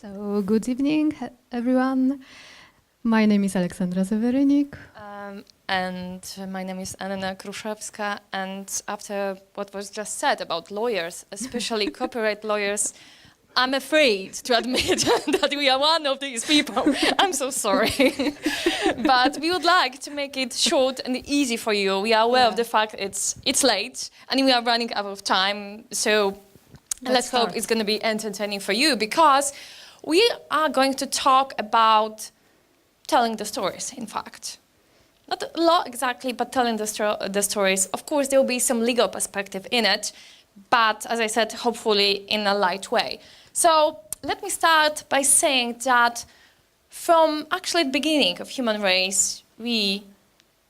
So, good evening, everyone. My name is Aleksandra Sewerynik. And my name is Kruszewska. And after what was just said about lawyers, especially copyright lawyers, I'm afraid to admit that we are one of these people. I'm so sorry. But we would like to make it short and easy for you. We are aware of the fact it's late and we are running out of time. So let's hope it's going to be entertaining for you, because we are going to talk about telling the stories, in fact. Not a lot exactly, but telling the stories. Of course, there will be some legal perspective in it, but as I said, hopefully in a light way. So let me start by saying that from actually the beginning of human race, we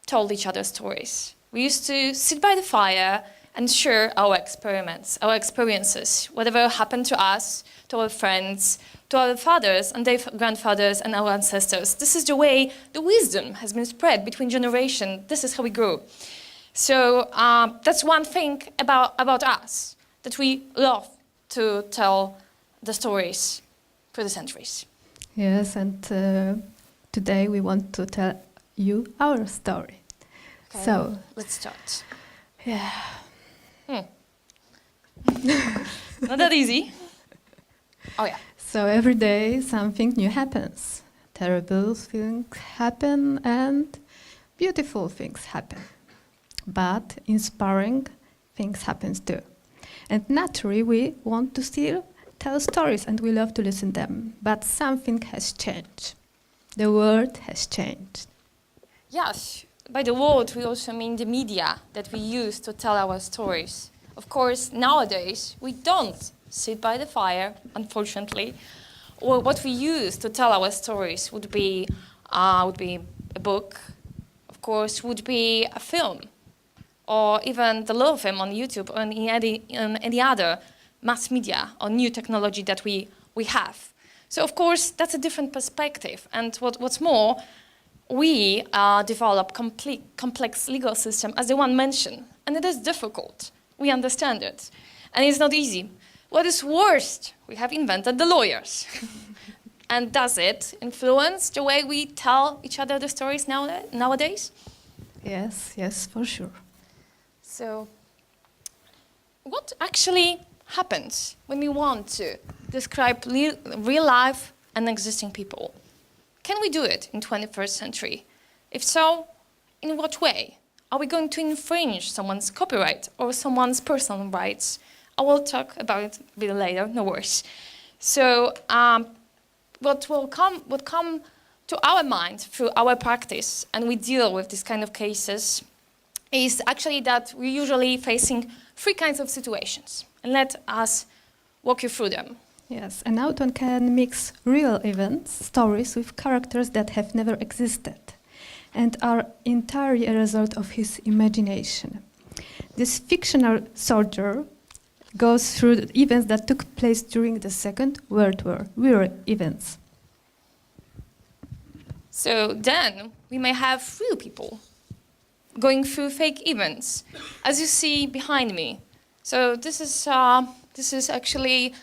told each other stories. We used to sit by the fire and share our experiments, our experiences, whatever happened to us, to our friends, to our fathers and their grandfathers and our ancestors. This is the way the wisdom has been spread between generations. This is how we grew. So that's one thing about us, that we love to tell the stories through the centuries. Yes, and today we want to tell you our story. Okay, so let's start. Yeah. Not that easy. Oh yeah. So every day something new happens. Terrible things happen and beautiful things happen. But inspiring things happen too. And naturally we want to still tell stories and we love to listen to them. But something has changed. The world has changed. Yes, by the world we also mean the media that we use to tell our stories. Of course, nowadays we don't sit by the fire, unfortunately. Or what we use to tell our stories would be a book, of course, would be a film, or even the little film on YouTube or in any other mass media or new technology that we have. So, of course, that's a different perspective. And what's more, we develop complex legal system, as the one mentioned, and it is difficult. We understand it, and it's not easy. What is worst, we have invented the lawyers. And does it influence the way we tell each other the stories nowadays? Yes, for sure. So, what actually happens when we want to describe real life and existing people? Can we do it in 21st century? If so, in what way? Are we going to infringe someone's copyright or someone's personal rights? I will talk about it a bit later, no worries. So what come to our mind through our practice, and we deal with this kind of cases, is actually that we're usually facing three kinds of situations. And let us walk you through them. Yes, an author can mix real events, stories, with characters that have never existed and are entirely a result of his imagination. This fictional soldier goes through the events that took place during the Second World War, real events. So then we may have real people going through fake events, as you see behind me. So this is actually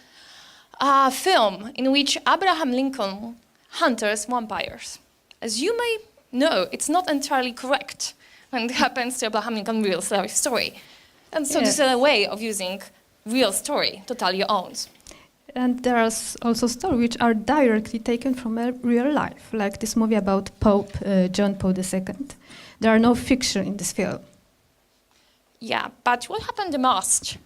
a film in which Abraham Lincoln hunters vampires. As you may know, it's not entirely correct when it happens to Abraham Lincoln real life story. And so this is a way of using real story to tell your own. And there are also stories which are directly taken from a real life, like this movie about Pope John Paul II. There are no fiction in this film. Yeah, but what happened the most,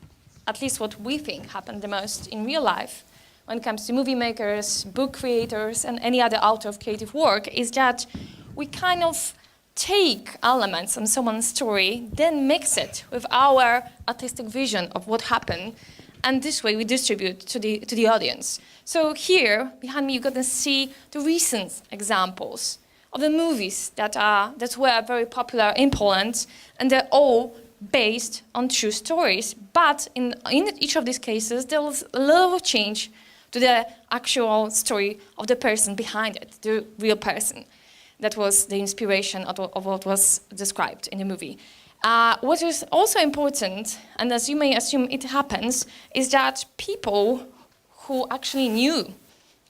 at least what we think happened the most in real life, when it comes to movie makers, book creators, and any other author of creative work, is that we kind of take elements from someone's story, then mix it with our artistic vision of what happened, and this way we distribute to the audience. So here, behind me, you're going to see the recent examples of the movies that were very popular in Poland, and they're all based on true stories. But in each of these cases, there was a little change to the actual story of the person behind it, the real person. That was the inspiration of what was described in the movie. What is also important, and as you may assume it happens, is that people who actually knew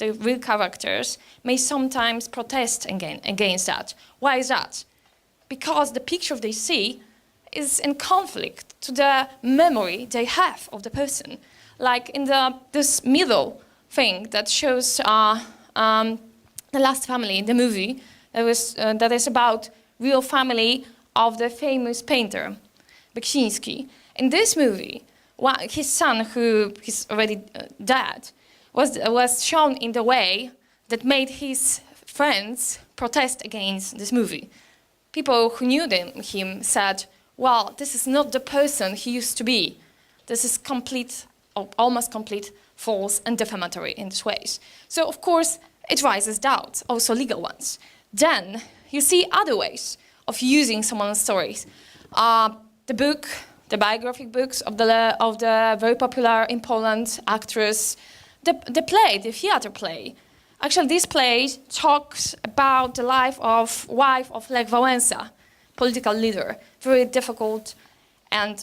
the real characters, may sometimes protest against that. Why is that? Because the picture they see is in conflict to the memory they have of the person. Like in this middle thing that shows The Last Family, the movie, that is about real family of the famous painter, Beksiński. In this movie, his son, who is already dead, was shown in the way that made his friends protest against this movie. People who knew him said, well, this is not the person he used to be. This is complete, or almost complete, false and defamatory in these ways. So, of course, it raises doubts, also legal ones. Then you see other ways of using someone's stories. The biographic books of the very popular in Poland actress, the theater play. Actually, this play talks about the wife of Lech Wałęsa, political leader. Very difficult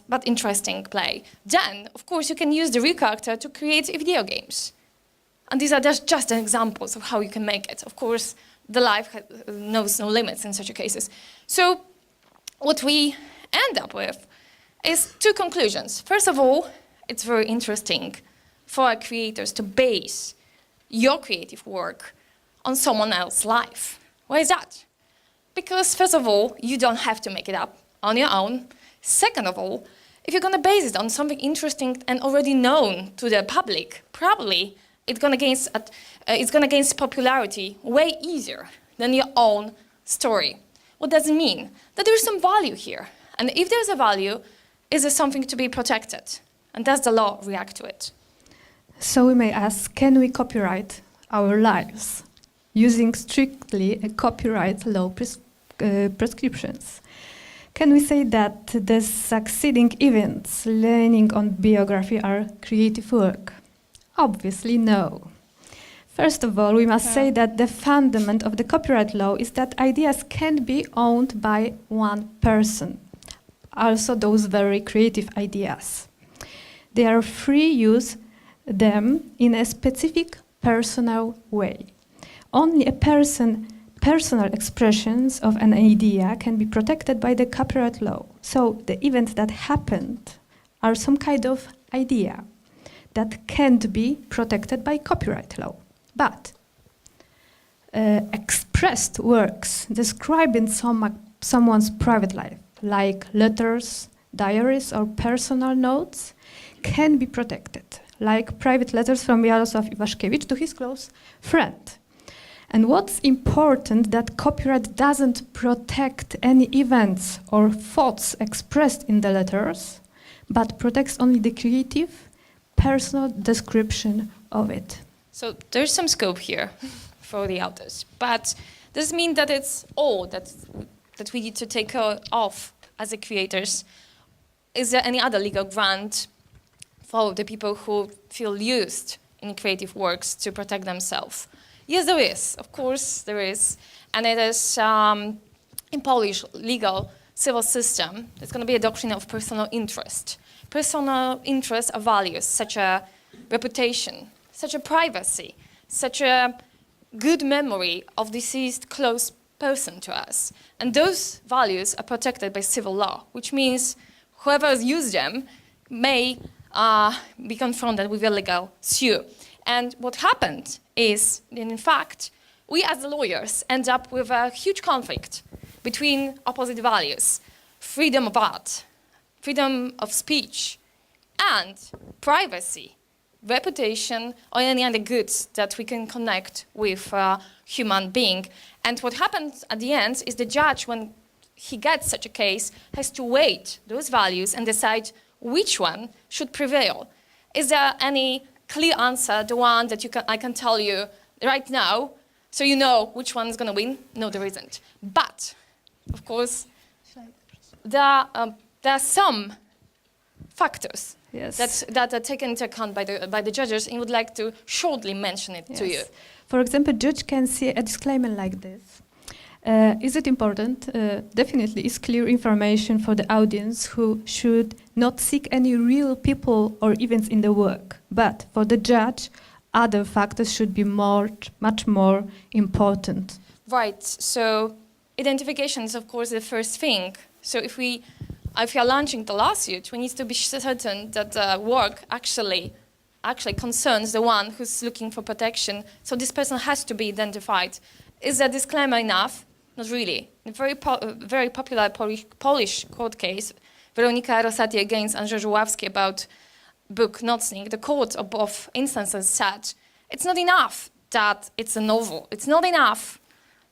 but interesting play. Then, of course, you can use the real character to create video games. And these are just examples of how you can make it. Of course, the life knows no limits in such cases. So what we end up with is two conclusions. First of all, it's very interesting for our creators to base your creative work on someone else's life. Why is that? Because first of all, you don't have to make it up on your own. Second of all, if you're going to base it on something interesting and already known to the public, probably it's going to gain popularity way easier than your own story. What does it mean? That there's some value here. And if there's a value, is there something to be protected? And does the law react to it? So we may ask, can we copyright our lives using strictly a copyright law prescriptions? Can we say that the succeeding events leaning on biography are creative work? Obviously no. First of all, we must say that the fundament of the copyright law is that ideas can be owned by one person. Also those very creative ideas. They are free use them in a specific personal way. Only personal expressions of an idea can be protected by the copyright law. So the events that happened are some kind of idea that can't be protected by copyright law. But expressed works describing someone's private life, like letters, diaries, or personal notes, can be protected, like private letters from Jarosław Iwaszkiewicz to his close friend. And what's important, that copyright doesn't protect any events or thoughts expressed in the letters, but protects only the creative, personal description of it. So there's some scope here for the authors, but does it mean that it's all that we need to take off as the creators? Is there any other legal grant for the people who feel used in creative works to protect themselves? Yes, there is. Of course, there is. And it is in Polish legal civil system, there's going to be a doctrine of personal interest. Personal interest are values such as reputation, such a privacy, such a good memory of deceased close person to us. And those values are protected by civil law, which means whoever has used them may be confronted with a legal suit. And what happened is, in fact, we as the lawyers end up with a huge conflict between opposite values: freedom of art, freedom of speech, and privacy, reputation, or any other goods that we can connect with a human being. And what happens at the end is the judge, when he gets such a case, has to weigh those values and decide which one should prevail. Is there any clear answer, the one that I can tell you right now, so you know which one is going to win? No, there isn't. But, of course, there are some factors that are taken into account by the judges, and would like to shortly mention it to you. For example, judge can see a disclaimer like this. Is it important? Definitely, it's clear information for the audience who should not seek any real people or events in the work. But for the judge, other factors should be much more important. Right. So identification is, of course, the first thing. So if we are launching the lawsuit, we need to be certain that the work actually concerns the one who's looking for protection. So this person has to be identified. Is that disclaimer enough? Not really. In a very popular Polish court case, Weronika Rosati against Andrzej Żuławski about book Nocnik, the court of both instances said, it's not enough that it's a novel. It's not enough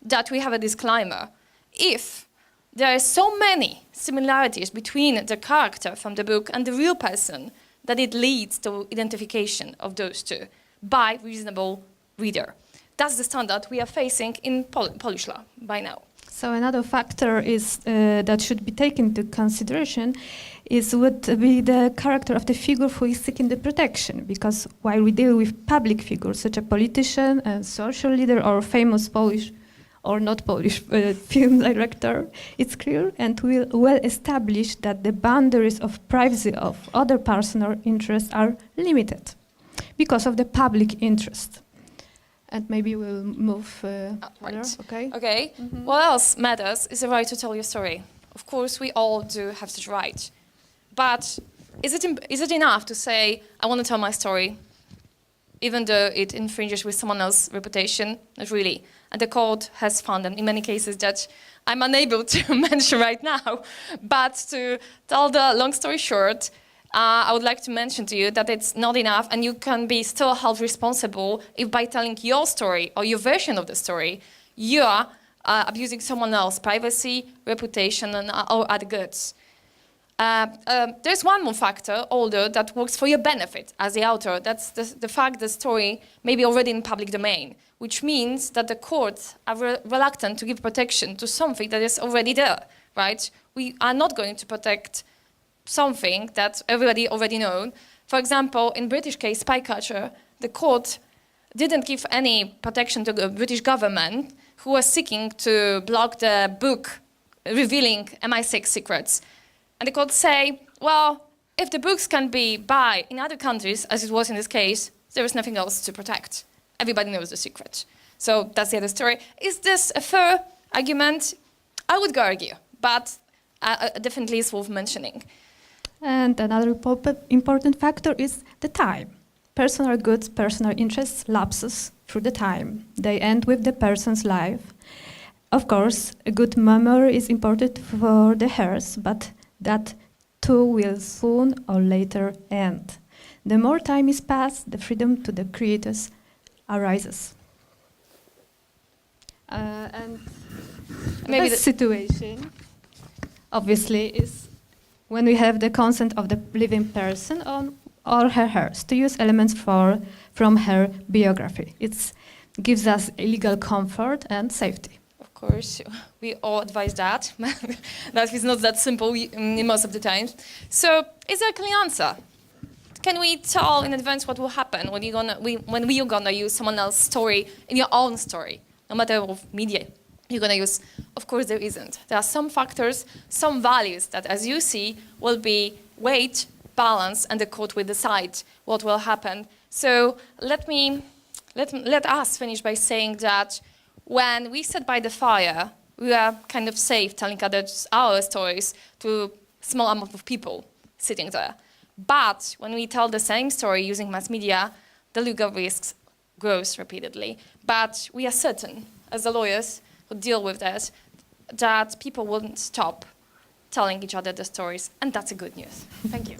that we have a disclaimer. If there are so many similarities between the character from the book and the real person, that it leads to identification of those two by reasonable reader. That's the standard we are facing in Polish law by now. So another factor is that should be taken into consideration would be the character of the figure who is seeking the protection. Because while we deal with public figures such a politician, a social leader, or famous Polish or not Polish film director, it's clear and well established that the boundaries of privacy of other personal interests are limited because of the public interest. And maybe we'll move further, okay? Okay. What else matters is the right to tell your story. Of course, we all do have such right. But is it enough to say, I want to tell my story, even though it infringes with someone else's reputation? Not really. And the court has found in many cases that I'm unable to mention right now. But to tell the long story short, I would like to mention to you that it's not enough, and you can be still held responsible if by telling your story or your version of the story, you are abusing someone else's privacy, reputation, and or other goods. There's one more factor, although, that works for your benefit as the author. That's the fact the story may be already in public domain, which means that the courts are reluctant to give protection to something that is already there, right? We are not going to protect something that everybody already knows. For example, in British case, Spycatcher, the court didn't give any protection to the British government who was seeking to block the book revealing MI6 secrets. And the court say, well, if the books can be bought in other countries, as it was in this case, there is nothing else to protect. Everybody knows the secret. So that's the other story. Is this a fair argument? I would go argue, but definitely it's worth mentioning. And another important factor is the time. Personal goods, personal interests lapses through the time. They end with the person's life. Of course, a good memory is important for the heirs, but that too will soon or later end. The more time is passed, the freedom to the creators arises. And maybe the situation, obviously, is when we have the consent of the living person or her heirs to use elements from her biography. It gives us legal comfort and safety. Of course, we all advise that. That is not that simple most of the time. So, is there a clear answer? Can we tell in advance what will happen when you're gonna use someone else's story in your own story, no matter what media you're gonna use? Of course, there isn't. There are some factors, some values that, as you see, will be weight, balance, and the court will decide what will happen. So let us finish by saying that when we sat by the fire, we are kind of safe telling others our stories to a small amount of people sitting there. But when we tell the same story using mass media, the legal risks grows repeatedly. But we are certain, as the lawyers who deal with this, that people won't stop telling each other the stories, and that's a good news. Thank you.